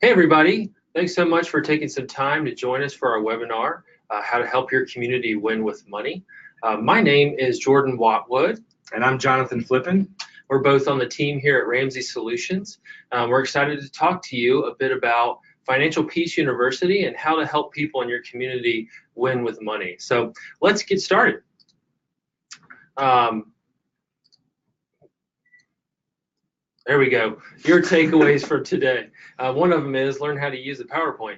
Hey everybody, thanks so much for taking some time to join us for our webinar, How to Help Your Community Win with Money. My name is Jordan Watwood. And I'm Jonathan Flippin. We're both on the team here at Ramsey Solutions. We're excited to talk to you a bit about Financial Peace University and how to help people in your community win with money. So let's get started. There we go. Your takeaways for today. One of them is learn how to use the PowerPoint.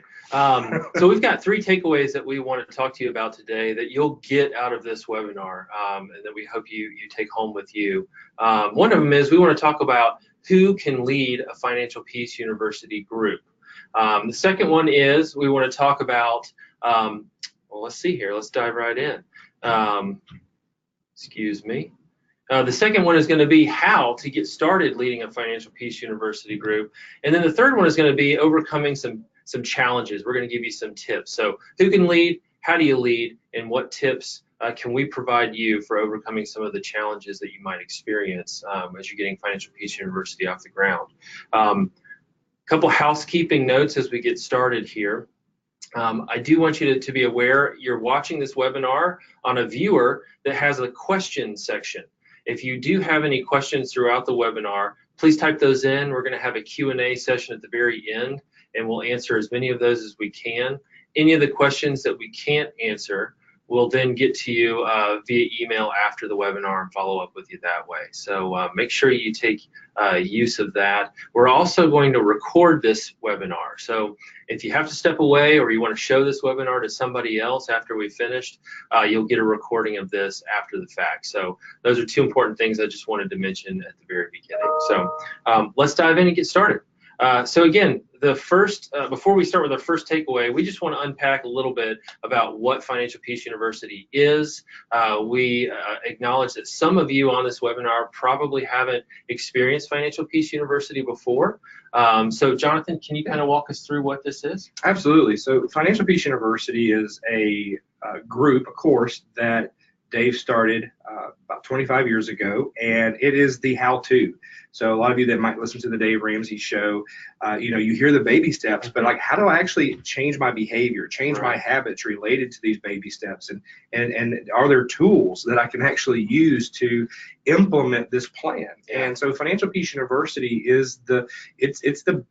So we've got 3 takeaways that we want to talk to you about today that you'll get out of this webinar and that we hope you take home with you. One of them is we want to talk about who can lead a Financial Peace University group. The second one is we want to talk about, well, let's see here. Let's dive right in. Excuse me. The second one is going to be how to get started leading a Financial Peace University group. And then the third one is going to be overcoming some challenges. We're going to give you some tips. So who can lead, how do you lead, and what tips can we provide you for overcoming some of the challenges that you might experience as you're getting Financial Peace University off the ground. A couple housekeeping notes as we get started here. I do want you to be aware you're watching this webinar on a viewer that has a question section. If you do have any questions throughout the webinar, please type those in. We're going to have a Q&A session at the very end, and we'll answer as many of those as we can. Any of the questions that we can't answer, we'll then get to you via email after the webinar and follow up with you that way. So make sure you take use of that. We're also going to record this webinar. So if you have to step away or you want to show this webinar to somebody else after we've finished, you'll get a recording of this after the fact. So those are 2 important things I just wanted to mention at the very beginning. So let's dive in and get started. So again, the first, before we start with our first takeaway, we just want to unpack a little bit about what Financial Peace University is. We acknowledge that some of you on this webinar probably haven't experienced Financial Peace University before. So Jonathan, can you kind of walk us through what this is? Absolutely. So Financial Peace University is a group, a course that Dave started about 25 years ago, and it is the how-to. So a lot of you that might listen to the Dave Ramsey show, you hear the baby steps, but like, how do I actually change my behavior, change my habits related to these baby steps, and are there tools that I can actually use to implement this plan? And so Financial Peace University is it's the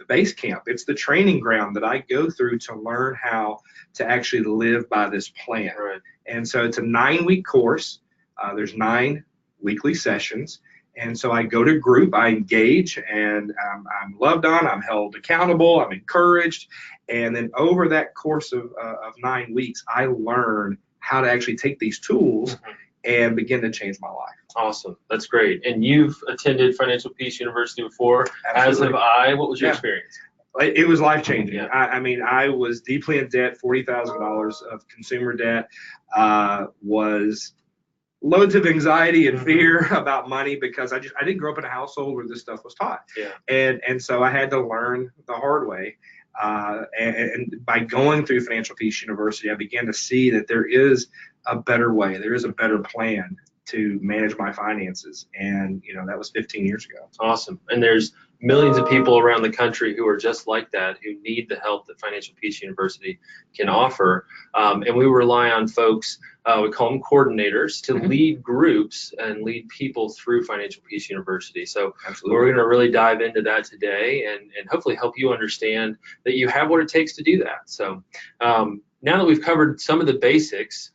base camp. It's the training ground that I go through to learn how to actually live by this plan. Right. And so it's a 9-week course. There's 9 weekly sessions. And so I go to group, I engage, and I'm loved on, I'm held accountable, I'm encouraged. And then over that course of 9 weeks, I learn how to actually take these tools and begin to change my life. Awesome. That's great. And you've attended Financial Peace University before, Absolutely. As have I. What was your experience? It was life-changing. Yeah. I mean, I was deeply in debt, $40,000 of consumer debt, was loads of anxiety and fear about money because I didn't grow up in a household where this stuff was taught. Yeah. And so I had to learn the hard way. And by going through Financial Peace University, I began to see that there is a better way. There is a better plan to manage my finances. And, that was 15 years ago. Awesome. And there's millions of people around the country who are just like that, who need the help that Financial Peace University can offer. And we rely on folks, we call them coordinators, to lead groups and lead people through Financial Peace University. So Absolutely. We're going to really dive into that today and hopefully help you understand that you have what it takes to do that. So now that we've covered some of the basics,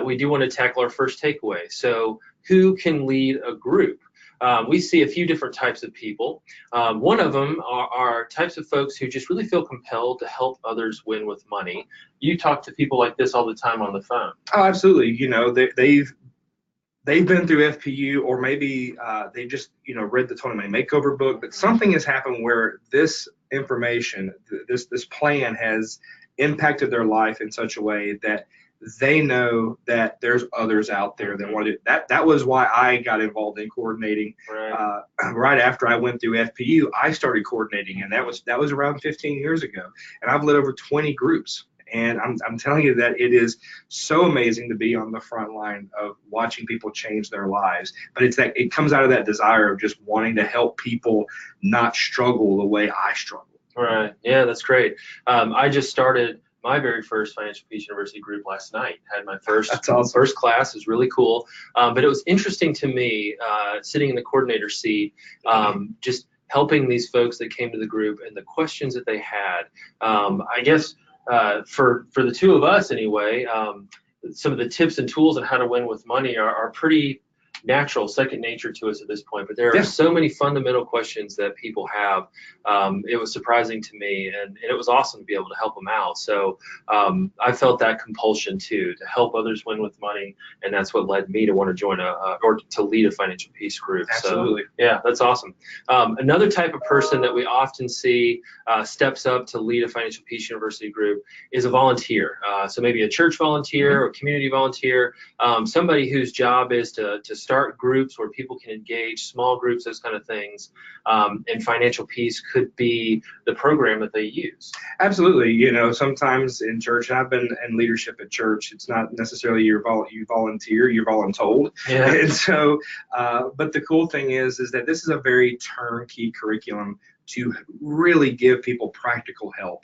we do want to tackle our first takeaway. So who can lead a group? We see a few different types of people. One of them are types of folks who just really feel compelled to help others win with money. You talk to people like this all the time on the phone. Oh, absolutely. They've been through FPU, or maybe they just read the Tony Money Makeover book, but something has happened where this information, this plan has impacted their life in such a way that they know that there's others out there that want to do that. That was why I got involved in coordinating. Right. Right after I went through FPU, I started coordinating, and that was around 15 years ago. And I've led over 20 groups. And I'm telling you that it is so amazing to be on the front line of watching people change their lives. But it comes out of that desire of just wanting to help people not struggle the way I struggle. Right. Yeah, that's great. I just started my very first Financial Peace University group last night. Had my first That's awesome. first class. It was really cool. But it was interesting to me, sitting in the coordinator seat, just helping these folks that came to the group and the questions that they had. I guess for the two of us anyway, some of the tips and tools on how to win with money are pretty natural, second nature to us at this point. But there are so many fundamental questions that people have. It was surprising to me, and it was awesome to be able to help them out. So I felt that compulsion too, to help others win with money, and that's what led me to want to join or to lead a financial peace group. Absolutely. So yeah, that's awesome. Another type of person that we often see steps up to lead a financial peace university group is a volunteer. So maybe a church volunteer or community volunteer, somebody whose job is to start groups where people can engage, small groups, those kind of things. And financial peace could be the program that they use. Absolutely. Sometimes in church, and I've been in leadership at church, it's not necessarily you volunteer, you're voluntold. Yeah. And so, but the cool thing is that this is a very turnkey curriculum to really give people practical help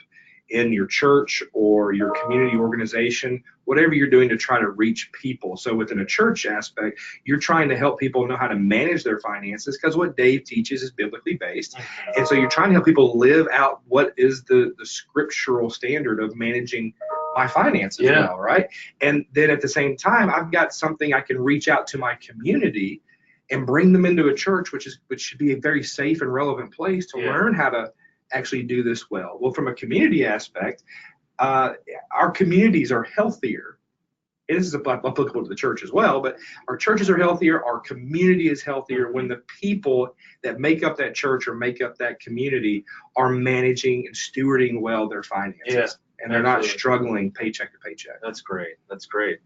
in your church or your community organization, whatever you're doing to try to reach people. So within a church aspect, you're trying to help people know how to manage their finances, because what Dave teaches is biblically based. And so you're trying to help people live out what is the scriptural standard of managing my finances well, right? And then at the same time, I've got something I can reach out to my community and bring them into a church, which should be a very safe and relevant place to learn how to actually do this well. Well, from a community aspect, our communities are healthier. And this is applicable to the church as well, but our churches are healthier, our community is healthier when the people that make up that church or make up that community are managing and stewarding well their finances. And they're not struggling paycheck to paycheck. That's great. That's great.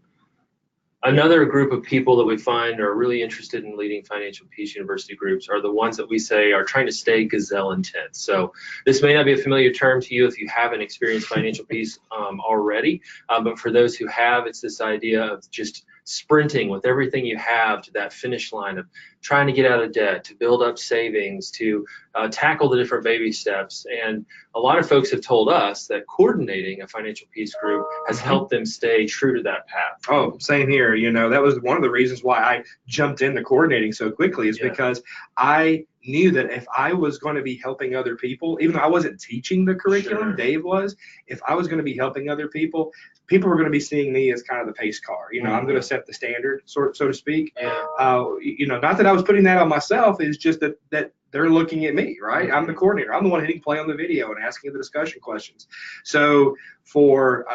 Another group of people that we find are really interested in leading financial peace university groups are the ones that we say are trying to stay gazelle intense. So this may not be a familiar term to you if you haven't experienced financial peace already, but for those who have, it's this idea of just sprinting with everything you have to that finish line of trying to get out of debt, to build up savings, to tackle the different baby steps. And a lot of folks have told us that coordinating a financial peace group has helped them stay true to that path. Oh, same here. That was one of the reasons why I jumped into coordinating so quickly, is because I knew that if I was going to be helping other people, even though I wasn't teaching the curriculum, Dave was, if I was going to be helping other people were going to be seeing me as kind of the pace car. I'm going to set the standard, so to speak. Not that I was putting that on myself, it's just that they're looking at me, right? I'm the coordinator. I'm the one hitting play on the video and asking the discussion questions. So for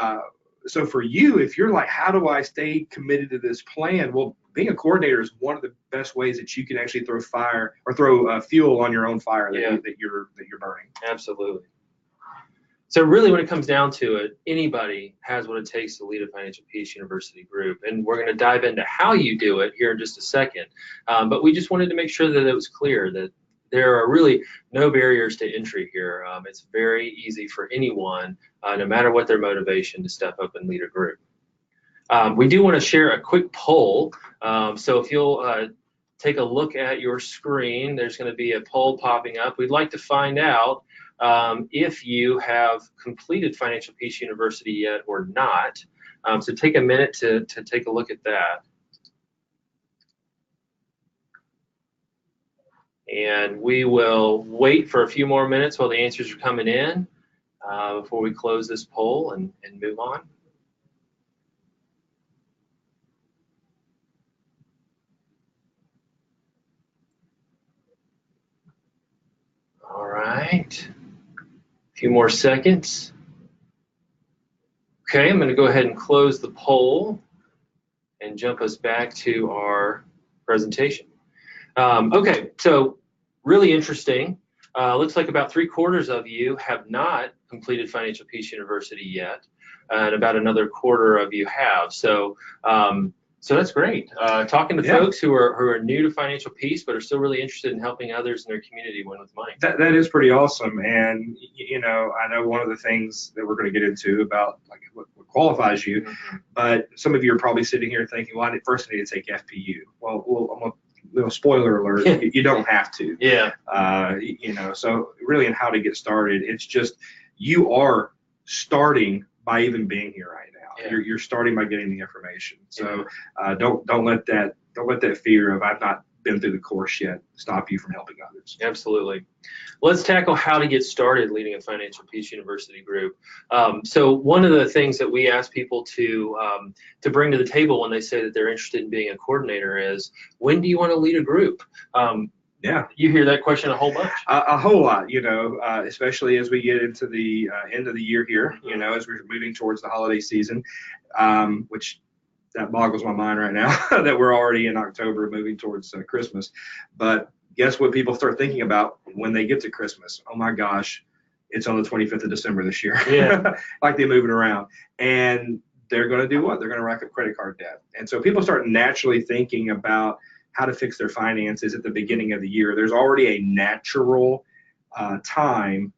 you, if you're like, how do I stay committed to this plan? Well, being a coordinator is one of the best ways that you can actually throw fuel on your own fire that you're burning. Absolutely. So really, when it comes down to it, anybody has what it takes to lead a financial peace university group. And we're going to dive into how you do it here in just a second. But we just wanted to make sure that it was clear that there are really no barriers to entry here. It's very easy for anyone, no matter what their motivation, to step up and lead a group. We do want to share a quick poll. So if you'll take a look at your screen, there's going to be a poll popping up. We'd like to find out if you have completed Financial Peace University yet or not. So take a minute to take a look at that. And we will wait for a few more minutes while the answers are coming in before we close this poll and move on. All right. A few more seconds. Okay, I'm going to go ahead and close the poll and jump us back to our presentation. Okay, so really interesting. Looks like about 3/4 of you have not completed Financial Peace University yet, and about another quarter of you have. So that's great. Talking to folks who are new to financial peace but are still really interested in helping others in their community win with money. That is pretty awesome. And I know one of the things that we're going to get into about like what qualifies you, but some of you are probably sitting here thinking, well, first I need to take FPU. Well, little spoiler alert, you don't have to. Yeah. So really in how to get started, it's just you are starting by even being here right now. Yeah. You're starting by getting the information. So don't let that fear of I've not been through the course yet stop you from helping others. Absolutely. Let's tackle how to get started leading a Financial Peace University group. So one of the things that we ask people to bring to the table when they say that they're interested in being a coordinator is, when do you want to lead a group? Yeah, you hear that question a whole bunch. A whole lot, especially as we get into the end of the year here, as we're moving towards the holiday season, which that boggles my mind right now that we're already in October moving towards Christmas. But guess what people start thinking about when they get to Christmas? Oh my gosh, it's on the 25th of December this year. Yeah. Like they move it around. And they're going to do what? They're going to rack up credit card debt. And so people start naturally thinking about how to fix their finances at the beginning of the year. There's already a natural time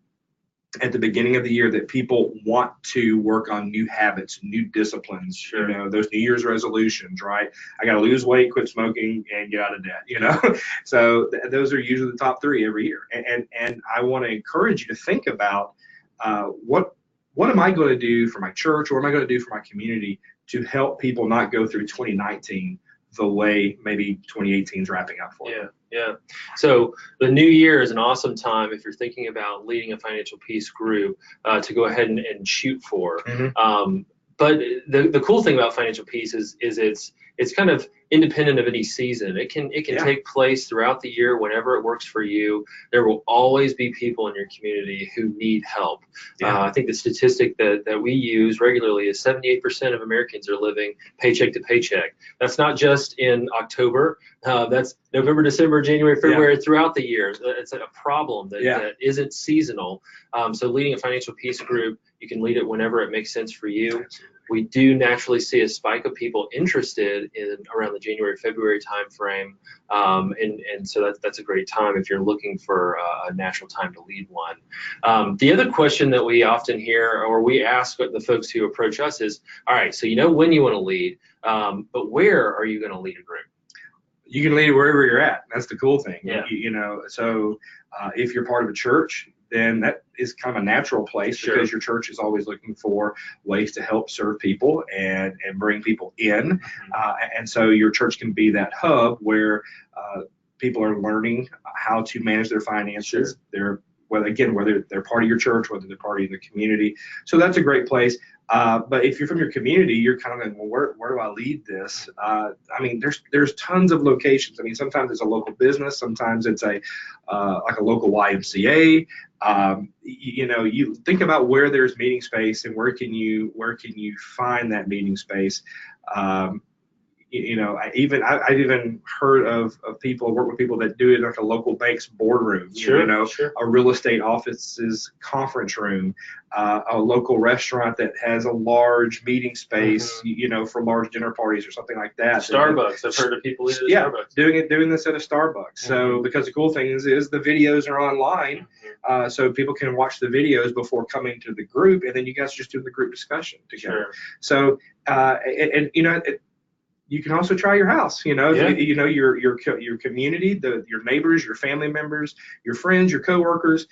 at the beginning of the year that people want to work on new habits, new disciplines, Sure. Those New Year's resolutions, right? I got to lose weight, quit smoking, and get out of debt, So those are usually the top three every year. And I want to encourage you to think about what am I going to do for my church, or what am I going to do for my community to help people not go through 2019 the way maybe 2018 is wrapping up for them. Yeah. So the new year is an awesome time if you're thinking about leading a financial peace group to go ahead and shoot for. Mm-hmm. But the cool thing about financial peace is it's kind of independent of any season. It can take place throughout the year whenever it works for you. There will always be people in your community who need help. I think the statistic that we use regularly is 78% of Americans are living paycheck to paycheck. That's not just in October. That's November, December, January, February, throughout the year. It's a problem that isn't seasonal. So leading a financial peace group, you can lead it whenever it makes sense for you. We do naturally see a spike of people interested in around the January, February timeframe, and so that's a great time if you're looking for a natural time to lead one. The other question that we often hear, or we ask the folks who approach us, is, all right, so when you want to lead, but where are you going to lead a group? You can lead wherever you're at. That's the cool thing. Yeah. So if you're part of a church, then that is kind of a natural place, because your church is always looking for ways to help serve people and bring people in. And so your church can be that hub where people are learning how to manage their finances. Whether they're part of your church, whether they're part of the community. So that's a great place. But if you're from your community, you're kind of going, well, where do I lead this? There's tons of locations. Sometimes it's a local business. Sometimes it's like a local YMCA. You think about where there's meeting space and where can you find that meeting space. I've even heard of people, work with people that do it like a local bank's boardroom, a real estate office's conference room, a local restaurant that has a large meeting space, for large dinner parties or something like that. Starbucks, I've heard of people eat at Starbucks. doing this at a Starbucks. So because the cool thing is the videos are online, so people can watch the videos before coming to the group, and then you guys just do the group discussion together. So you can also try your house, your community, your neighbors, your family members, your friends, your coworkers.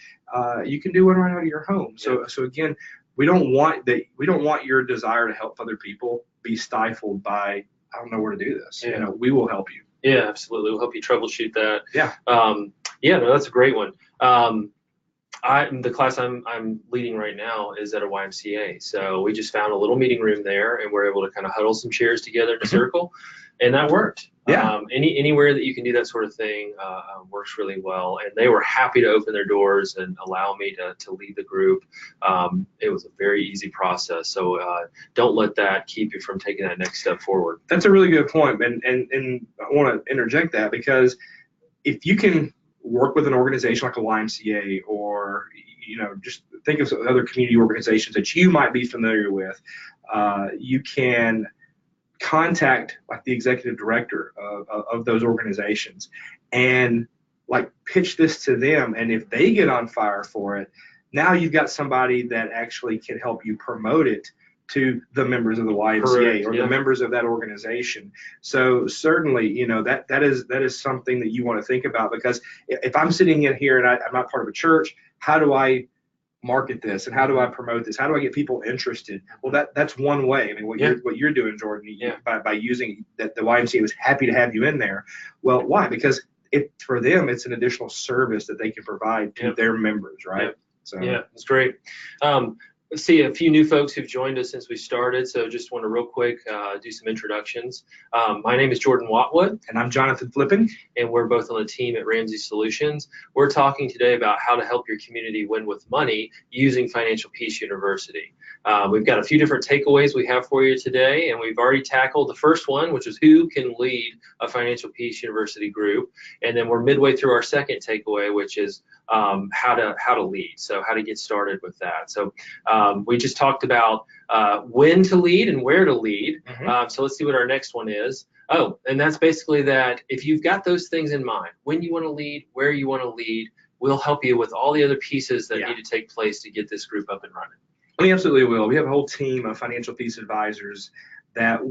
You can do one right out of your home. So again, we don't want your desire to help other people be stifled by, I don't know where to do this. We will help you. Yeah, absolutely. We'll help you troubleshoot that. Yeah. That's a great one. The class I'm leading right now is at a YMCA. So we just found a little meeting room there, and we're able to kind of huddle some chairs together in a circle, and that worked. Yeah. Anywhere that you can do that sort of thing works really well. And they were happy to open their doors and allow me to lead the group. It was a very easy process. So don't let that keep you from taking that next step forward. That's a really good point. And I want to interject that, because if you can work with an organization like a YMCA, or just think of some other community organizations that you might be familiar with, you can contact like the executive director of those organizations and like pitch this to them, and if they get on fire for it, now you've got somebody that actually can help you promote it to the members of the YMCA Correct, or yeah. the members of that organization. So certainly, that is something that you want to think about, because if I'm sitting in here and I'm not part of a church, how do I market this and how do I promote this? How do I get people interested? Well, that's one way. I mean, what you're doing, Jordan, by using that, the YMCA was happy to have you in there. Well, why? Because for them, it's an additional service that they can provide to their members, right? So yeah, it's great. Let's see a few new folks who've joined us since we started. So just want to real quick do some introductions. My name is Jordan Watwood. And I'm Jonathan Flippin. And we're both on the team at Ramsey Solutions. We're talking today about how to help your community win with money using Financial Peace University. We've got a few different takeaways we have for you today, and we've already tackled the first one, which is who can lead a Financial Peace University group. And then we're midway through our second takeaway, which is how to lead, so how to get started with that. So we just talked about when to lead and where to lead. So let's see what our next one is. Oh, and that's basically that if you've got those things in mind, when you want to lead, where you want to lead, we'll help you with all the other pieces that need to take place to get this group up and running. We absolutely will. We have a whole team of Financial Peace advisors that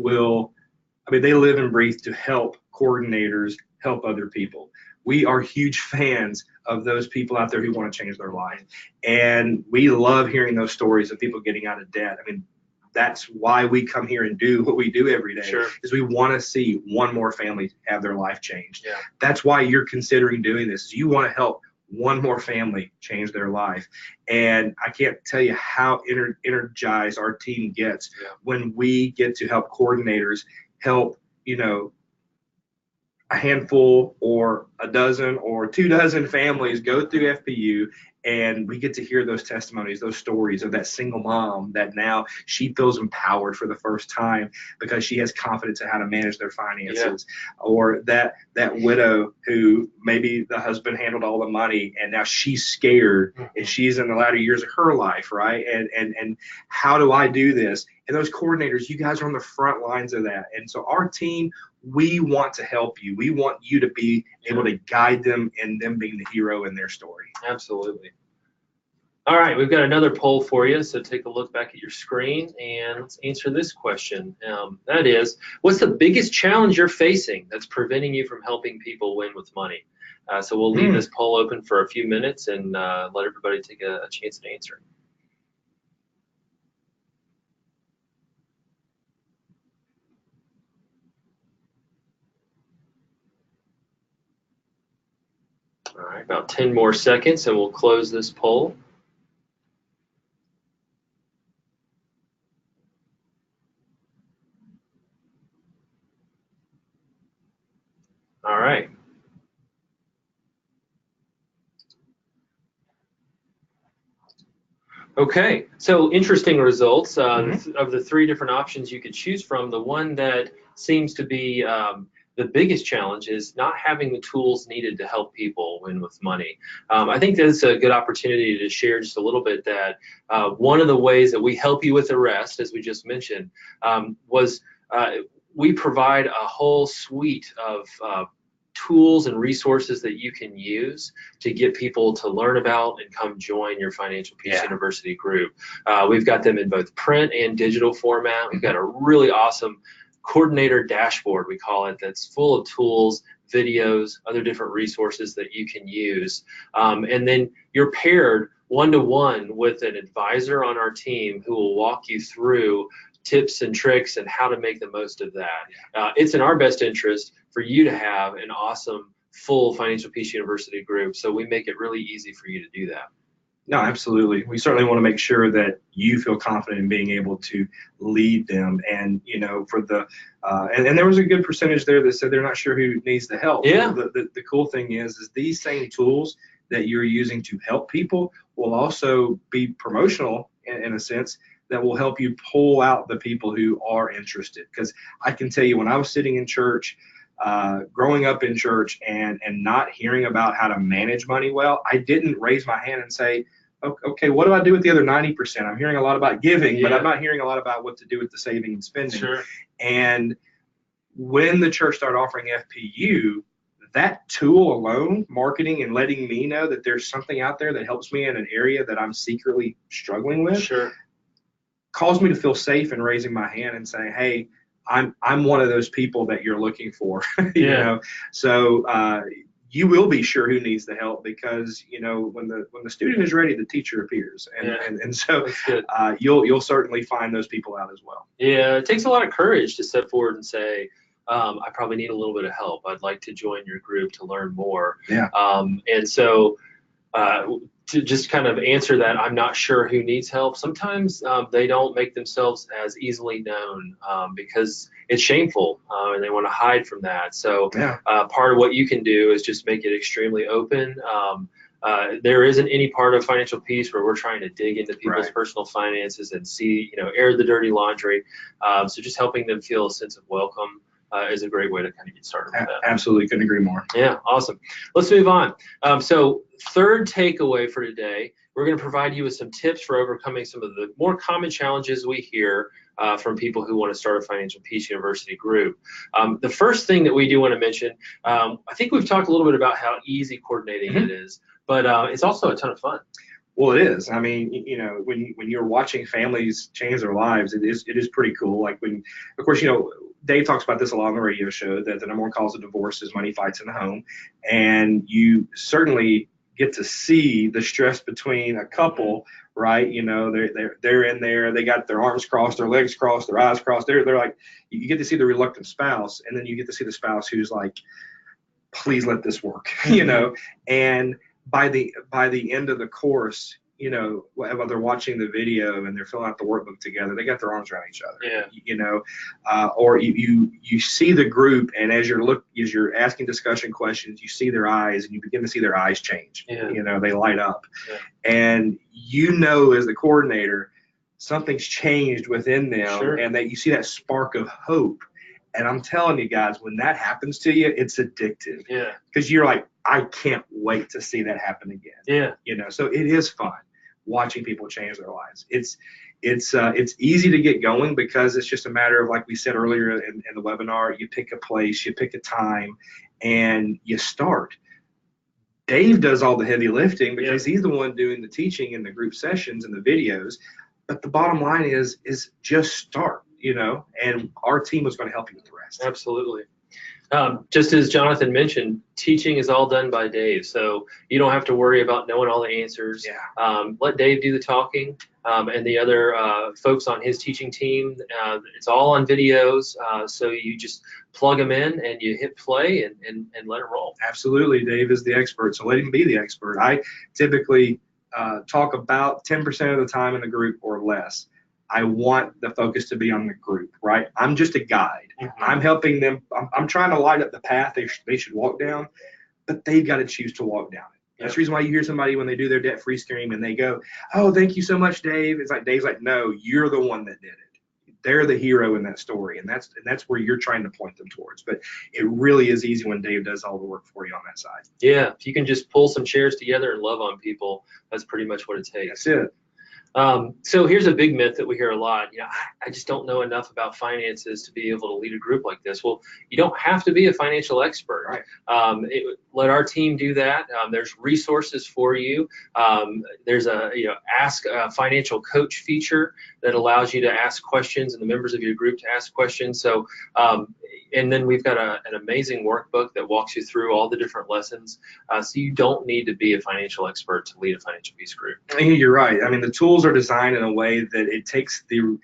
they live and breathe to help coordinators help other people. We are huge fans of those people out there who want to change their life. And we love hearing those stories of people getting out of debt. I mean, that's why we come here and do what we do every day, is we want to see one more family have their life changed. That's why you're considering doing this, is you want to help one more family change their life. And I can't tell you how energized our team gets when we get to help coordinators help, a handful or a dozen or 24 families go through FPU, and we get to hear those testimonies, those stories of that single mom that now she feels empowered for the first time because she has confidence in how to manage their finances, or that widow who maybe the husband handled all the money and now she's scared and she's in the latter years of her life, right? And how do I do this? And those coordinators, you guys are on the front lines of that. And so our team, we want to help you. We want you to be able to guide them in them being the hero in their story. Absolutely. All right, we've got another poll for you, so take a look back at your screen and let's answer this question. That is, what's the biggest challenge you're facing that's preventing you from helping people win with money? So we'll leave this poll open for a few minutes and let everybody take a chance to answer. All right, about 10 more seconds and we'll close this poll. All right. Okay, so interesting results. Of the three different options you could choose from, the one that seems to be the biggest challenge is not having the tools needed to help people win with money. I think that's a good opportunity to share just a little bit that one of the ways that we help you with the rest, as we just mentioned, was we provide a whole suite of tools and resources that you can use to get people to learn about and come join your Financial Peace University group. We've got them in both print and digital format. We've got a really awesome coordinator dashboard, we call it, that's full of tools, videos, other different resources that you can use. And then you're paired one-to-one with an advisor on our team who will walk you through tips and tricks and how to make the most of that. It's in our best interest for you to have an awesome full Financial Peace University group, so we make it really easy for you to do that. No, absolutely. We certainly want to make sure that you feel confident in being able to lead them. And, for the, and there was a good percentage there that said they're not sure who needs the help. Yeah. The cool thing is these same tools that you're using to help people will also be promotional in a sense that will help you pull out the people who are interested. Because I can tell you, when I was sitting in church, growing up in church and not hearing about how to manage money well, I didn't raise my hand and say, okay, what do I do with the other 90%? I'm hearing a lot about giving, but I'm not hearing a lot about what to do with the saving and spending. Sure. And when the church started offering FPU, that tool alone, marketing and letting me know that there's something out there that helps me in an area that I'm secretly struggling with, caused me to feel safe in raising my hand and saying, hey, I'm one of those people that you're looking for. you Yeah. know, so you will be sure who needs the help, because when the student is ready, the teacher appears, and Yeah. and so That's good. you'll certainly find those people out as well. Yeah, it takes a lot of courage to step forward and say, I probably need a little bit of help. I'd like to join your group to learn more. Yeah. And so to just kind of answer that, I'm not sure who needs help. Sometimes they don't make themselves as easily known because it's shameful and they want to hide from that. So Yeah. part of what you can do is just make it extremely open. There isn't any part of Financial Peace where we're trying to dig into people's Right. personal finances and see, air the dirty laundry. So just helping them feel a sense of welcome is a great way to kind of get started with that. Absolutely, couldn't agree more. Yeah, awesome. Let's move on. So third takeaway for today, we're going to provide you with some tips for overcoming some of the more common challenges we hear from people who want to start a Financial Peace University group. The first thing that we do want to mention, I think we've talked a little bit about how easy coordinating it is, but it's also a ton of fun. Well, it is. I mean, when you're watching families change their lives, it is pretty cool. Like of course, Dave talks about this a lot on the radio show, that the number one cause of divorce is money fights in the home, and you certainly get to see the stress between a couple, right? They're in there, they got their arms crossed, their legs crossed, their eyes crossed. They're like, you get to see the reluctant spouse, and then you get to see the spouse who's like, please let this work, and by the end of the course, while they're watching the video and they're filling out the workbook together, they got their arms around each other. Yeah. Or you see the group, and as you're asking discussion questions, you see their eyes, and you begin to see their eyes change. Yeah. They light up, Yeah. and as the coordinator, something's changed within them, Sure. and that you see that spark of hope. And I'm telling you guys, when that happens to you, it's addictive. Yeah. Because you're like, I can't wait to see that happen again. Yeah. So it is fun watching people change their lives. It's easy to get going because it's just a matter of, like we said earlier in the webinar, you pick a place, you pick a time, and you start. Dave does all the heavy lifting because he's the one doing the teaching in the group sessions and the videos. But the bottom line is just start, and our team is going to help you with the rest. Absolutely. Just as Jonathan mentioned, teaching is all done by Dave, so you don't have to worry about knowing all the answers. Yeah. Let Dave do the talking, and the other folks on his teaching team. It's all on videos, so you just plug them in and you hit play and let it roll. Absolutely. Dave is the expert, so let him be the expert. I typically talk about 10% of the time in the group or less. I want the focus to be on the group, right? I'm just a guide. Mm-hmm. I'm helping them. I'm trying to light up the path they should walk down, but they've got to choose to walk down it. That's the reason why you hear somebody when they do their debt-free stream and they go, oh, thank you so much, Dave. It's like Dave's like, no, you're the one that did it. They're the hero in that story, and that's where you're trying to point them towards. But it really is easy when Dave does all the work for you on that side. Yeah, if you can just pull some chairs together and love on people, that's pretty much what it takes. That's it. So here's a big myth that we hear a lot. I just don't know enough about finances to be able to lead a group like this. Well, you don't have to be a financial expert. Right. Let our team do that. There's resources for you. There's a ask a financial coach feature that allows you to ask questions and the members of your group to ask questions. So and then we've got an amazing workbook that walks you through all the different lessons. So you don't need to be a financial expert to lead a Financial Peace group. You're right. I mean, the tools are designed in a way that it takes the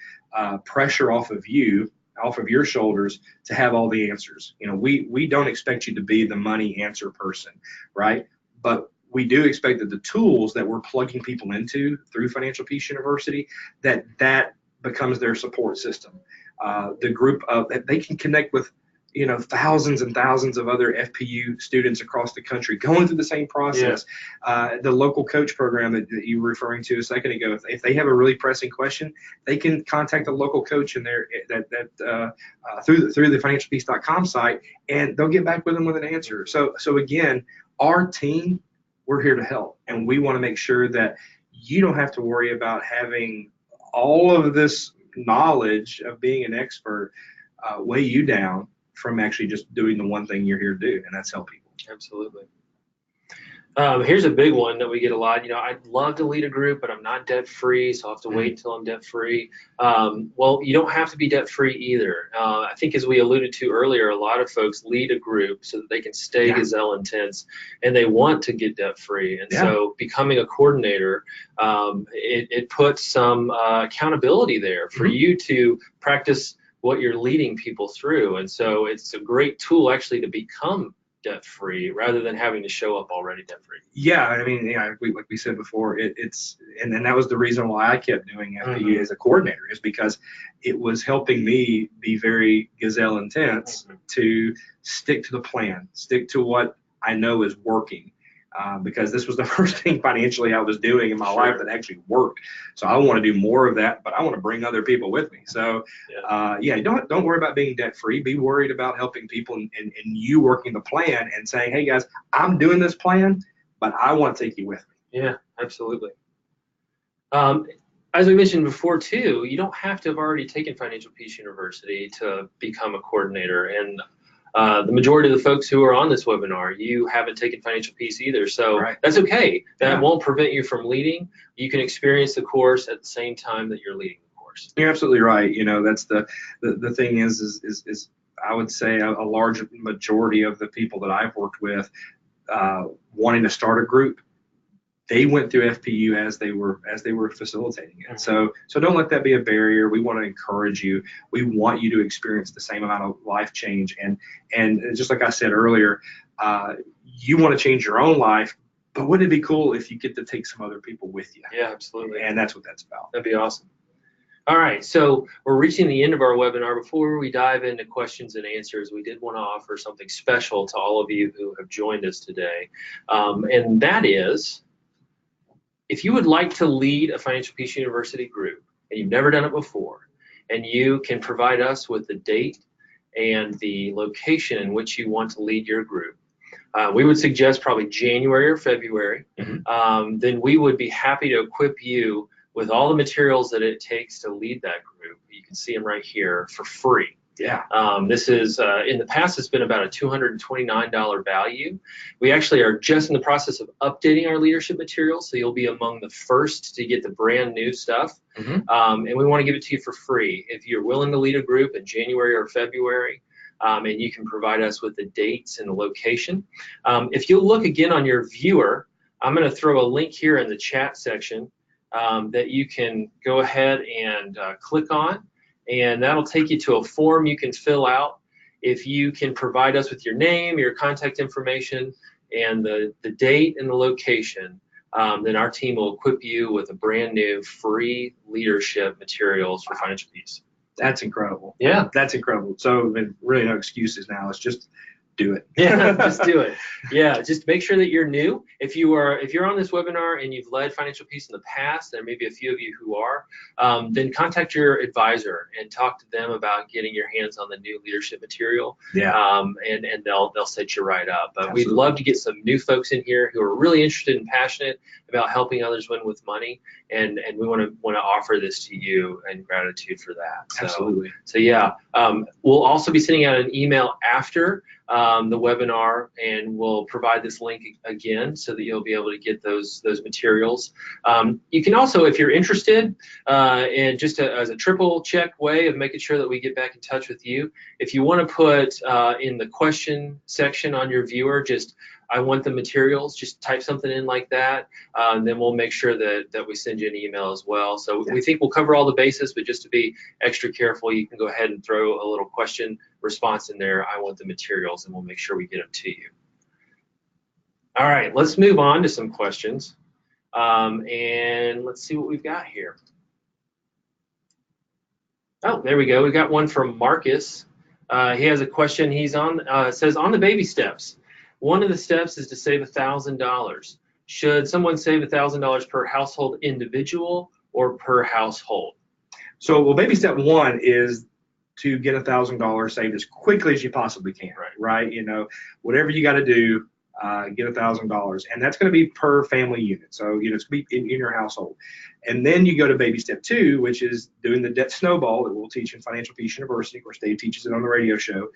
pressure off of your shoulders to have all the answers. We don't expect you to be the money answer person, right? But we do expect that the tools that we're plugging people into through Financial Peace University, that becomes their support system. The group they can connect with thousands and thousands of other FPU students across the country going through the same process. Yeah. The local coach program that you were referring to a second ago, if they have a really pressing question, they can contact a local coach in there through the financialpeace.com site, and they'll get back with them with an answer. So again, our team, we're here to help, and we want to make sure that you don't have to worry about having all of this knowledge of being an expert weigh you down from actually just doing the one thing you're here to do, and that's help people. Absolutely. Here's a big one that we get a lot. I'd love to lead a group, but I'm not debt free, so I'll have to wait until I'm debt free. Well, you don't have to be debt free either. I think, as we alluded to earlier, a lot of folks lead a group so that they can stay Gazelle intense, and they want to get debt free. And so, becoming a coordinator, it puts some accountability there for you to practice what you're leading people through. And so, it's a great tool actually to become debt free rather than having to show up already debt free. Yeah, I mean, like we said before, it's and that was the reason why I kept doing FPU as a coordinator, is because it was helping me be very Gazelle intense to stick to the plan, stick to what I know is working. Because this was the first thing financially I was doing in my life that actually worked. So I want to do more of that, but I want to bring other people with me. So don't worry about being debt free. Be worried about helping people and you working the plan and saying, hey guys, I'm doing this plan, but I want to take you with me. Yeah, absolutely. As we mentioned before too, you don't have to have already taken Financial Peace University to become a coordinator. And the majority of the folks who are on this webinar, you haven't taken Financial Peace either, so that's okay. That won't prevent you from leading. You can experience the course at the same time that you're leading the course. You're absolutely right. That's the thing is I would say a large majority of the people that I've worked with wanting to start a group, they went through FPU as they were facilitating it. So don't let that be a barrier. We want to encourage you. We want you to experience the same amount of life change. And just like I said earlier, you want to change your own life, but wouldn't it be cool if you get to take some other people with you? Yeah, absolutely. And that's what that's about. That'd be awesome. All right, so we're reaching the end of our webinar. Before we dive into questions and answers, we did want to offer something special to all of you who have joined us today. And that is, if you would like to lead a Financial Peace University group and you've never done it before, and you can provide us with the date and the location in which you want to lead your group, we would suggest probably January or February. Then we would be happy to equip you with all the materials that it takes to lead that group. You can see them right here for free. Yeah. This is, in the past, it's been about a $229 value. We actually are just in the process of updating our leadership materials, so you'll be among the first to get the brand new stuff. And we want to give it to you for free. If you're willing to lead a group in January or February, and you can provide us with the dates and the location. If you'll look again on your viewer, I'm going to throw a link here in the chat section that you can go ahead and click on, and that'll take you to a form you can fill out. If you can provide us with your name, your contact information, and the date and the location, then our team will equip you with a brand new free leadership materials for Financial Peace. That's incredible. Yeah. That's incredible. So really no excuses now. It's just do it. Yeah, just do it. Yeah, just make sure that you're new. If you're on this webinar and you've led Financial Peace in the past, there may be a few of you who are, then contact your advisor and talk to them about getting your hands on the new leadership material. Yeah. And they'll set you right up. But Absolutely. We'd love to get some new folks in here who are really interested and passionate about helping others win with money, and we want to offer this to you in gratitude for that. Absolutely. So yeah, we'll also be sending out an email after the webinar, and we'll provide this link again so that you'll be able to get those materials. You can also, if you're interested, and just as a triple check way of making sure that we get back in touch with you, if you want to put in the question section on your viewer, just I want the materials, just type something in like that, and then we'll make sure that we send you an email as well. So we think we'll cover all the bases, but just to be extra careful, you can go ahead and throw a little question response in there, I want the materials, and we'll make sure we get them to you. All right, let's move on to some questions, and let's see what we've got here. Oh, there we go. We got one from Marcus. He has a question. He's on, says, on the baby steps, one of the steps is to save $1,000. Should someone save $1,000 per household individual or per household? So, well, baby step one is to get $1,000 saved as quickly as you possibly can, right? You know, whatever you got to do, get $1,000, and that's going to be per family unit. So, you know, it's going to be in your household. And then you go to baby step two, which is doing the debt snowball that we'll teach in Financial Peace University. Of course, Dave teaches it on the radio show,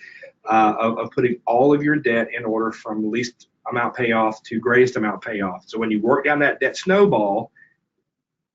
of putting all of your debt in order from least amount payoff to greatest amount payoff. So when you work down that debt snowball,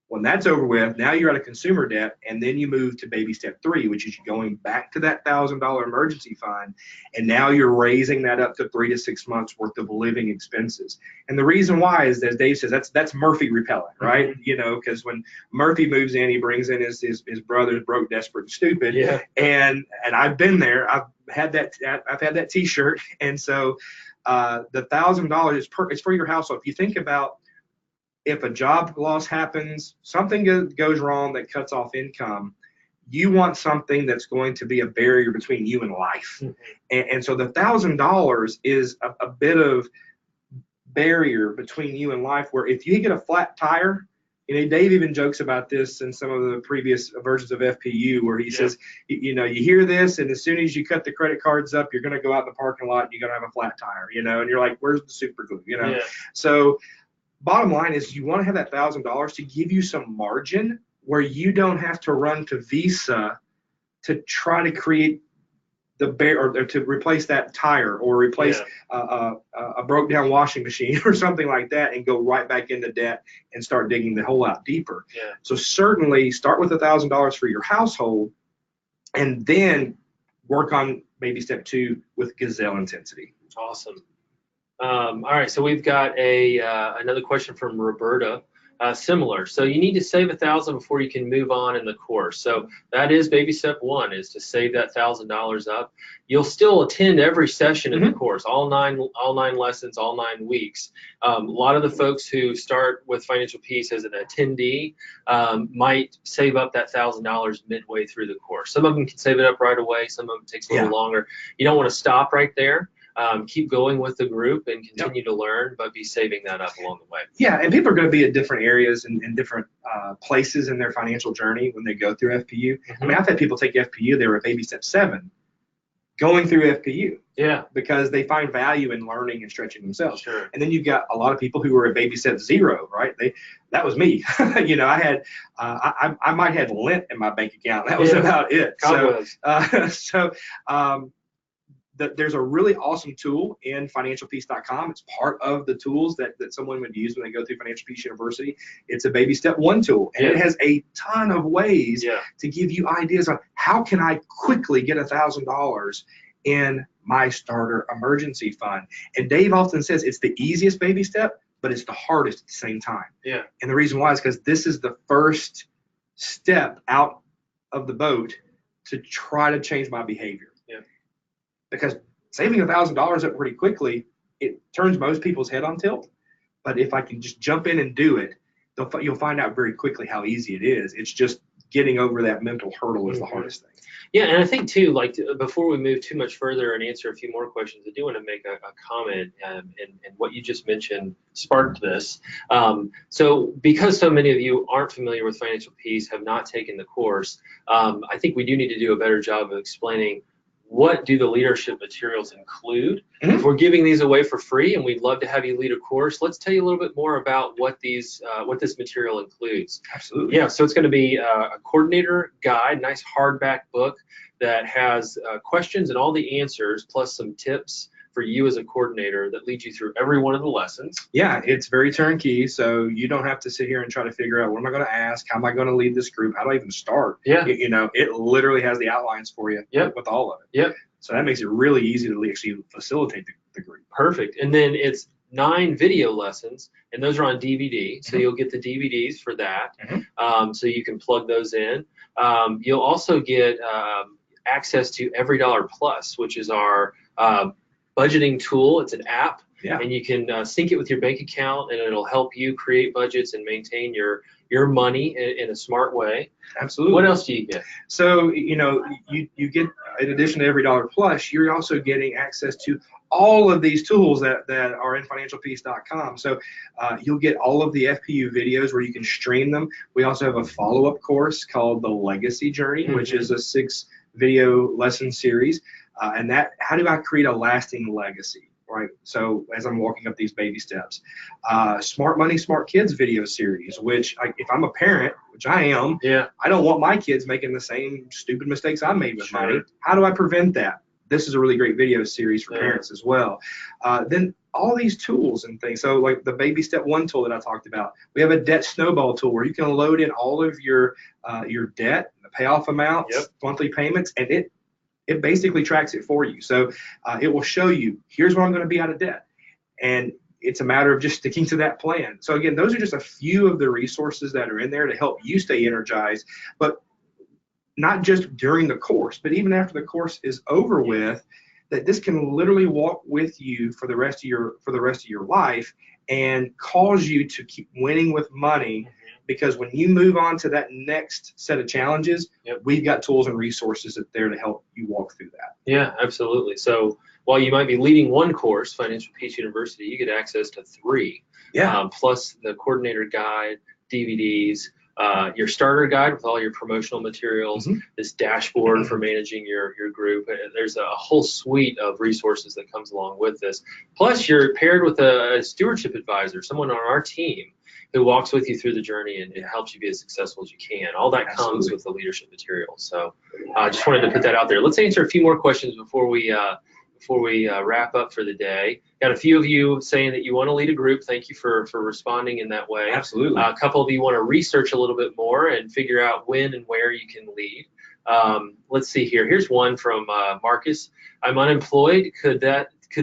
when that's over with, now you're at a consumer debt, and then you move to baby step 3, which is going back to that $1,000 emergency fund, and now you're raising that up to 3 to 6 months worth of living expenses. And the reason why is, as Dave says, that's Murphy repellent, right? You know, because when Murphy moves in, he brings in his brothers, broke, desperate, and stupid. Yeah. And I've been there. I've had that T-shirt, and so the $1,000 is for your household. If you think about, if a job loss happens, something goes wrong that cuts off income, you want something that's going to be a barrier between you and life. And so the $1,000 is a bit of barrier between you and life, where if you get a flat tire, you know, Dave even jokes about this in some of the previous versions of FPU, where he says, you know, you hear this, and as soon as you cut the credit cards up, you're going to go out in the parking lot and you're going to have a flat tire, you know, and you're like, where's the super glue, you know? So bottom line is, you want to have that $1,000 to give you some margin where you don't have to run to Visa to try to create or to replace that tire, or replace a broke down washing machine or something like that, and go right back into debt and start digging the hole out deeper. So certainly start with $1,000 for your household, and then work on baby step 2 with gazelle intensity. Awesome. All right, so we've got another question from Roberta. Similar. So you need to save $1,000 before you can move on in the course. So that is baby step 1, is to save that $1,000 up. You'll still attend every session in the course, all nine lessons, all 9 weeks. A lot of the folks who start with Financial Peace as an attendee might save up that $1,000 midway through the course. Some of them can save it up right away. Some of them takes a little longer. You don't want to stop right there. Keep going with the group and continue to learn, but be saving that up along the way. Yeah, and people are going to be at different areas and different places in their financial journey when they go through FPU. I mean, I've had people take FPU, they were at baby step 7, going through FPU. Because they find value in learning and stretching themselves. And then you've got a lot of people who were at baby step 0, right? That was me. You know, I had I might have lint in my bank account. That was about it. There's a really awesome tool in financialpeace.com. It's part of the tools that someone would use when they go through Financial Peace University. It's a baby step 1 tool, and it has a ton of ways to give you ideas on how can I quickly get $1,000 in my starter emergency fund. And Dave often says it's the easiest baby step, but it's the hardest at the same time. And the reason why is because this is the first step out of the boat to try to change my behavior. Because saving $1,000 up pretty quickly, it turns most people's head on tilt. But if I can just jump in and do it, you'll find out very quickly how easy it is. It's just getting over that mental hurdle is the hardest thing. Yeah, and I think too, like before we move too much further and answer a few more questions, I do want to make a comment, and what you just mentioned sparked this. So because so many of you aren't familiar with Financial Peace, have not taken the course, I think we do need to do a better job of explaining what do the leadership materials include. If we're giving these away for free and we'd love to have you lead a course, let's tell you a little bit more about what this material includes. Absolutely. Yeah, so it's going to be a coordinator guide, nice hardback book that has questions and all the answers, plus some tips for you as a coordinator that leads you through every one of the lessons. Yeah, it's very turnkey, so you don't have to sit here and try to figure out, what am I going to ask? How am I going to lead this group? How do I even start? You know, it literally has the outlines for you with all of it. So that makes it really easy to actually facilitate the group. Perfect. And then it's 9 video lessons, and those are on DVD, so you'll get the DVDs for that. So you can plug those in. You'll also get access to Every Dollar Plus, which is our budgeting tool. It's an app, and you can sync it with your bank account, and it'll help you create budgets and maintain your money in a smart way. Absolutely. What else do you get? So, you know, you get, in addition to Every Dollar Plus, you're also getting access to all of these tools that are in financialpeace.com. So you'll get all of the FPU videos where you can stream them. We also have a follow-up course called The Legacy Journey, which is a 6-video lesson series. And that, how do I create a lasting legacy, right? So as I'm walking up these baby steps, Smart Money, Smart Kids video series, which if I'm a parent, which I am, I don't want my kids making the same stupid mistakes I made with money. How do I prevent that? this is a really great video series for Yeah. parents as well. Then all these tools and things. So like the baby step one tool that I talked about, we have a debt snowball tool where you can load in all of your debt, the payoff amounts, Yep. monthly payments, and it basically tracks it for you. So it will show you, here's what I'm going to be out of debt. And it's a matter of just sticking to that plan. So again, those are just a few of the resources that are in there to help you stay energized, but not just during the course, but even after the course is over with, that this can literally walk with you for the rest of your life and cause you to keep winning with money. Because when you move on to that next set of challenges, we've got tools and resources there to help you walk through that. Yeah, absolutely. So while you might be leading one course, Financial Peace University, you get access to 3. Plus the coordinator guide, DVDs, your starter guide with all your promotional materials, this dashboard for managing your group. There's a whole suite of resources that comes along with this. Plus, you're paired with a stewardship advisor, someone on our team who walks with you through the journey and helps you be as successful as you can. All that comes with the leadership material. So I just wanted to put that out there. Let's answer a few more questions before we wrap up for the day. Got a few of you saying that you want to lead a group. Thank you for responding in that way. Absolutely. A couple of you want to research a little bit more and figure out when and where you can lead. Let's see here. Here's one from Marcus. I'm unemployed. Could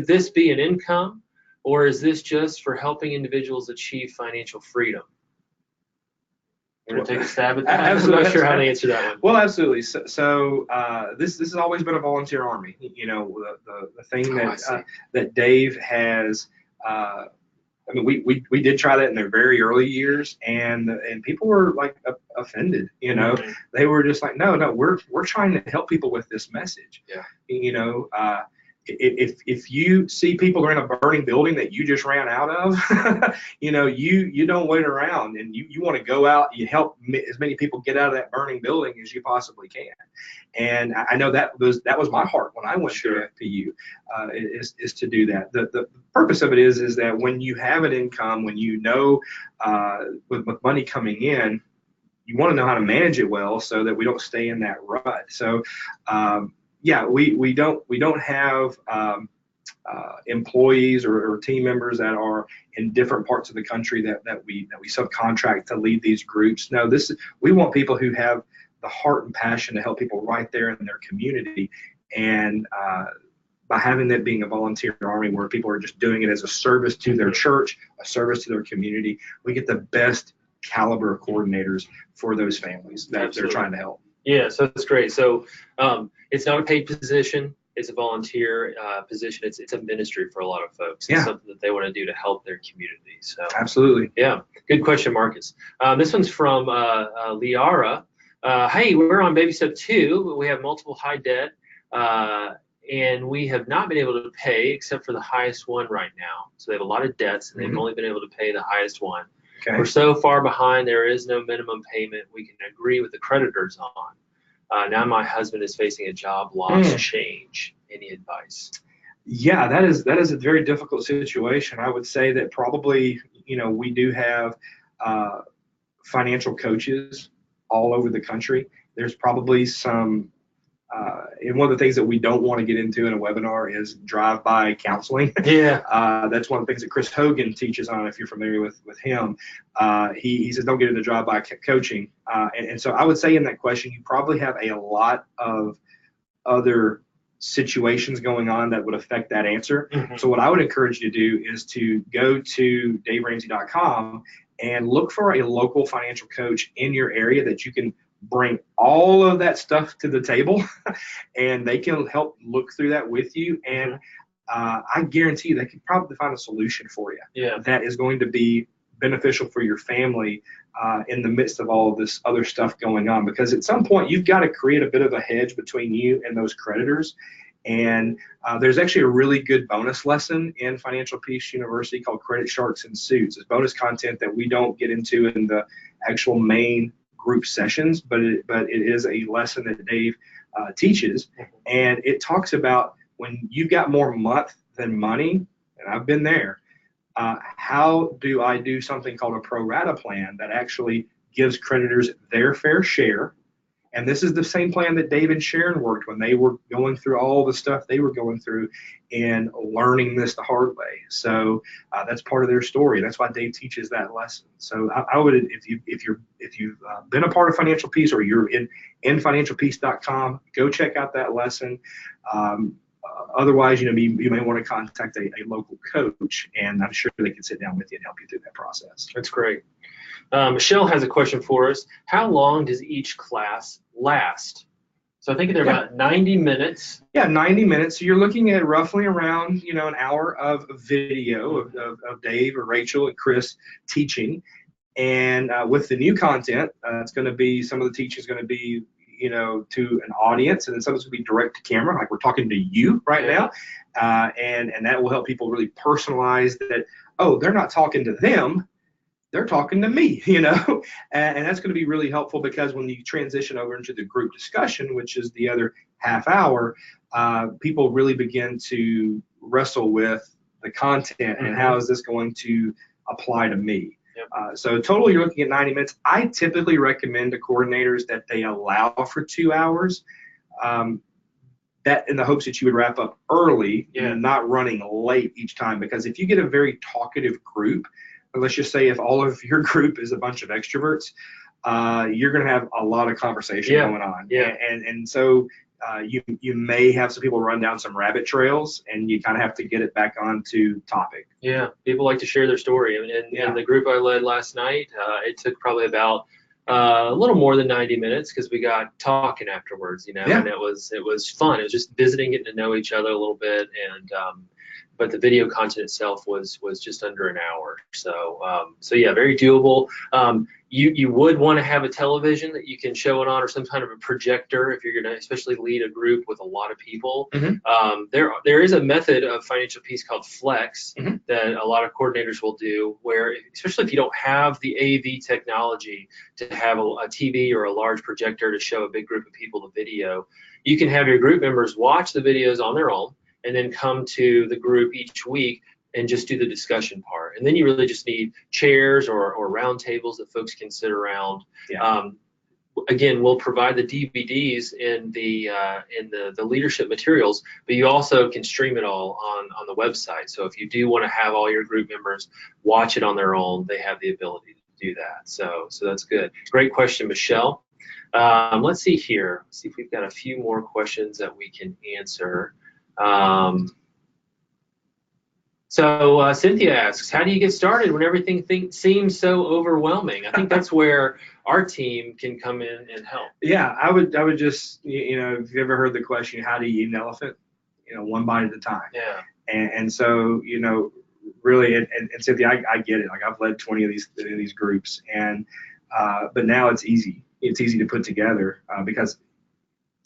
this be an income, or is this just for helping individuals achieve financial freedom? You want to take a stab at that? Absolutely. I'm not sure how to answer that one. Well, absolutely. So this has always been a volunteer army. You know, the thing that Dave has. I mean, we did try that in their very early years, and people were like offended. You know, they were just like, no, we're trying to help people with this message. Yeah. You know. If you see people are in a burning building that you just ran out of, you know, you don't wait around, and you want to go out, you help as many people get out of that burning building as you possibly can. And I know that was my heart when I went to FPU, is to do that. The purpose of it is that when you have an income, when you know with money coming in, you want to know how to manage it well so that we don't stay in that rut. So yeah, we don't have employees or team members that are in different parts of the country that we subcontract to lead these groups. No, we want people who have the heart and passion to help people right there in their community, and by having that being a volunteer army where people are just doing it as a service to their church, a service to their community, we get the best caliber coordinators for those families that they're trying to help. Yeah, so that's great. So it's not a paid position. It's a volunteer position. It's a ministry for a lot of folks. It's something that they want to do to help their community. So absolutely. Yeah, good question, Marcus. This one's from Liara. Hey, we're on baby step 2, but we have multiple high debt, and we have not been able to pay except for the highest one right now. So they have a lot of debts, and they've only been able to pay the highest one. Okay. We're so far behind, there is no minimum payment we can agree with the creditors on. Now my husband is facing a job loss change. Any advice? Yeah, that is a very difficult situation. I would say that probably, you know, we do have financial coaches all over the country. There's probably some, and one of the things that we don't want to get into in a webinar is drive-by counseling. Yeah. That's one of the things that Chris Hogan teaches on, if you're familiar with him. He says don't get into drive-by coaching. And so I would say in that question, you probably have a lot of other situations going on that would affect that answer. So what I would encourage you to do is to go to daveramsey.com and look for a local financial coach in your area that you can bring all of that stuff to the table, and they can help look through that with you. And I guarantee you they can probably find a solution for you that is going to be beneficial for your family in the midst of all of this other stuff going on. Because at some point, you've got to create a bit of a hedge between you and those creditors. And there's actually a really good bonus lesson in Financial Peace University called Credit Sharks and Suits. It's bonus content that we don't get into in the actual main group sessions, but it is a lesson that Dave teaches, and it talks about when you've got more month than money, and I've been there, how do I do something called a pro rata plan that actually gives creditors their fair share, And this is the same plan that Dave and Sharon worked when they were going through all the stuff they were going through and learning this the hard way. So that's part of their story. That's why Dave teaches that lesson. So I would, if you've been a part of Financial Peace, or you're in financialpeace.com, go check out that lesson. Otherwise, you may want to contact a local coach, and I'm sure they can sit down with you and help you through that process. That's great. Michelle has a question for us. How long does each class last? So I think they're about 90 minutes. Yeah, 90 minutes. So you're looking at roughly around, an hour of video of Dave or Rachel and Chris teaching. And with the new content, it's going to be, some of the teaching is going to be, to an audience, and then some of it's going to be direct to camera, like we're talking to you right now. And that will help people really personalize that, oh, they're not talking to them, they're talking to me, and that's going to be really helpful, because when you transition over into the group discussion, which is the other half hour, people really begin to wrestle with the content and how is this going to apply to me. So total, you're looking at 90 minutes. I typically recommend to coordinators that they allow for 2 hours, that in the hopes that you would wrap up early and not running late each time. Because if you get a very talkative group, let's just say if all of your group is a bunch of extroverts, you're going to have a lot of conversation going on. And so you may have some people run down some rabbit trails, and you kind of have to get it back onto topic. Yeah, people like to share their story. And the group I led last night, it took probably about a little more than 90 minutes, because we got talking afterwards, and it was fun. It was just visiting, getting to know each other a little bit, and but the video content itself was just under an hour. So yeah, very doable. You would want to have a television that you can show it on, or some kind of a projector if you're going to especially lead a group with a lot of people. There is a method of Financial Peace called Flex that a lot of coordinators will do, where especially if you don't have the AV technology to have a TV or a large projector to show a big group of people the video, you can have your group members watch the videos on their own, and then come to the group each week and just do the discussion part. And then you really just need chairs or round tables that folks can sit around. Again, we'll provide the DVDs in the leadership materials, but you also can stream it all on the website. So if you do want to have all your group members watch it on their own, they have the ability to do that. So that's good. Great question, Michelle. Let's see here. Let's see if we've got a few more questions that we can answer. So Cynthia asks, how do you get started when everything seems so overwhelming? I think that's where our team can come in and help. Yeah, I would just, if you ever heard the question, how do you eat an elephant? One bite at a time. Yeah. And so, really, and Cynthia, I get it. Like, I've led 20 of these groups, and but now it's easy. It's easy to put together because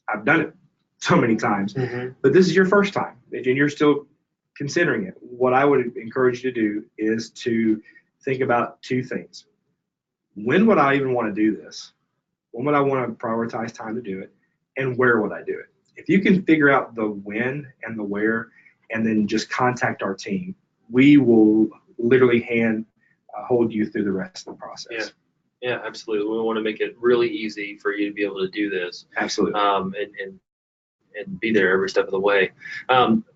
I've done it so many times. But this is your first time, and you're still considering it. What I would encourage you to do is to think about two things. When would I even want to do this? When would I want to prioritize time to do it? And where would I do it? If you can figure out the when and the where, and then just contact our team, we will literally hold you through the rest of the process. Yeah, absolutely. We want to make it really easy for you to be able to do this. Absolutely. And be there every step of the way.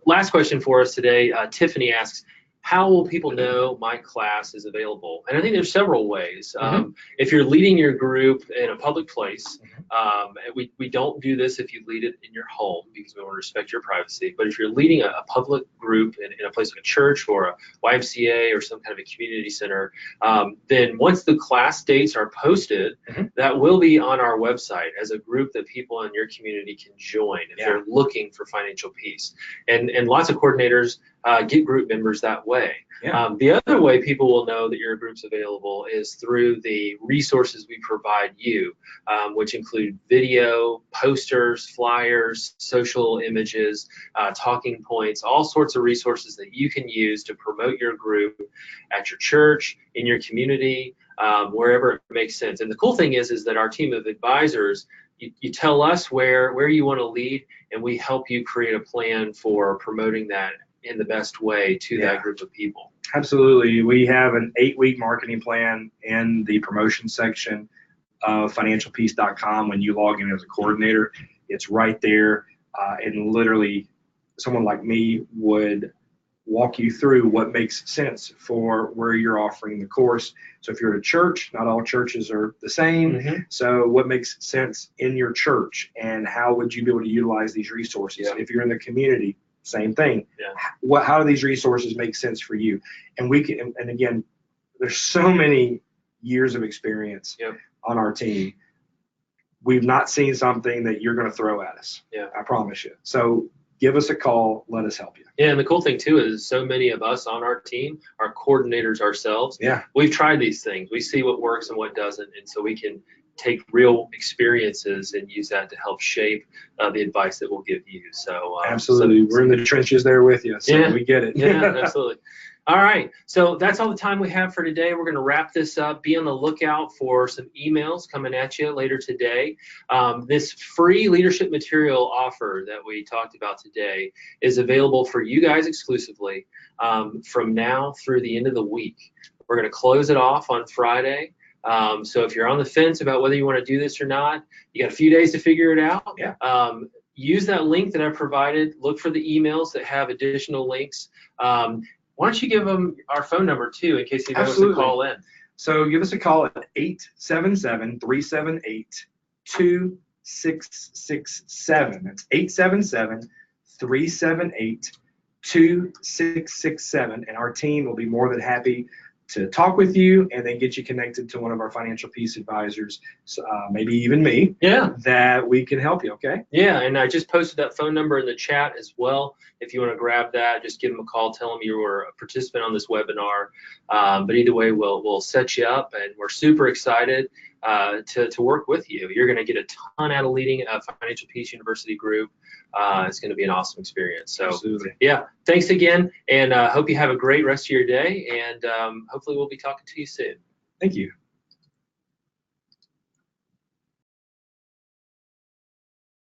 Last question for us today. Tiffany asks, how will people know my class is available? And I think there's several ways. If you're leading your group in a public place, we don't do this if you lead it in your home, because we want to respect your privacy. But if you're leading a public group in a place like a church or a YMCA or some kind of a community center, then once the class dates are posted, that will be on our website as a group that people in your community can join if they're looking for Financial Peace. And lots of coordinators get group members that way. The other way people will know that your group's available is through the resources we provide you, which include video, posters, flyers, social images, talking points, all sorts of resources that you can use to promote your group at your church, in your community, wherever it makes sense. And the cool thing is that our team of advisors, you tell us where you want to lead, and we help you create a plan for promoting that in the best way to that group of people. Absolutely. We have an 8-week marketing plan in the promotion section of financialpeace.com. When you log in as a coordinator, it's right there. And literally, someone like me would walk you through what makes sense for where you're offering the course. So if you're at a church, not all churches are the same. Mm-hmm. So what makes sense in your church, and how would you be able to utilize these resources? Yeah. If you're in the community, same thing. Yeah. How do these resources make sense for you? And we can, and again, there's so many years of experience Yep. on our team. We've not seen something that you're going to throw at us. Yeah. I promise you. So give us a call. Let us help you. Yeah, and the cool thing too is so many of us on our team are coordinators ourselves. Yeah. We've tried these things. We see what works and what doesn't, and so we can take real experiences and use that to help shape the advice that we'll give you. So absolutely, we're in the trenches there with you, so yeah, we get it. Yeah, absolutely. All right, so that's all the time we have for today. We're going to wrap this up. Be on the lookout for some emails coming at you later today. This free leadership material offer that we talked about today is available for you guys exclusively from now through the end of the week. We're going to close it off on Friday. So if you're on the fence about whether you want to do this or not, you got a few days to figure it out. Yeah. Use that link that I provided. Look for the emails that have additional links. Why don't you give them our phone number too, in case anybody wants to call in? So give us a call at 877-378-2667. That's 877-378-2667. And our team will be more than happy to talk with you and then get you connected to one of our financial peace advisors, maybe even me, that we can help you, okay? Yeah, and I just posted that phone number in the chat as well. If you want to grab that, just give them a call, tell them you were a participant on this webinar. But either way, we'll set you up, and we're super excited to work with you. You're going to get a ton out of leading a Financial Peace University group. It's going to be an awesome experience. So, absolutely. Yeah, thanks again, and hope you have a great rest of your day, and hopefully we'll be talking to you soon. Thank you.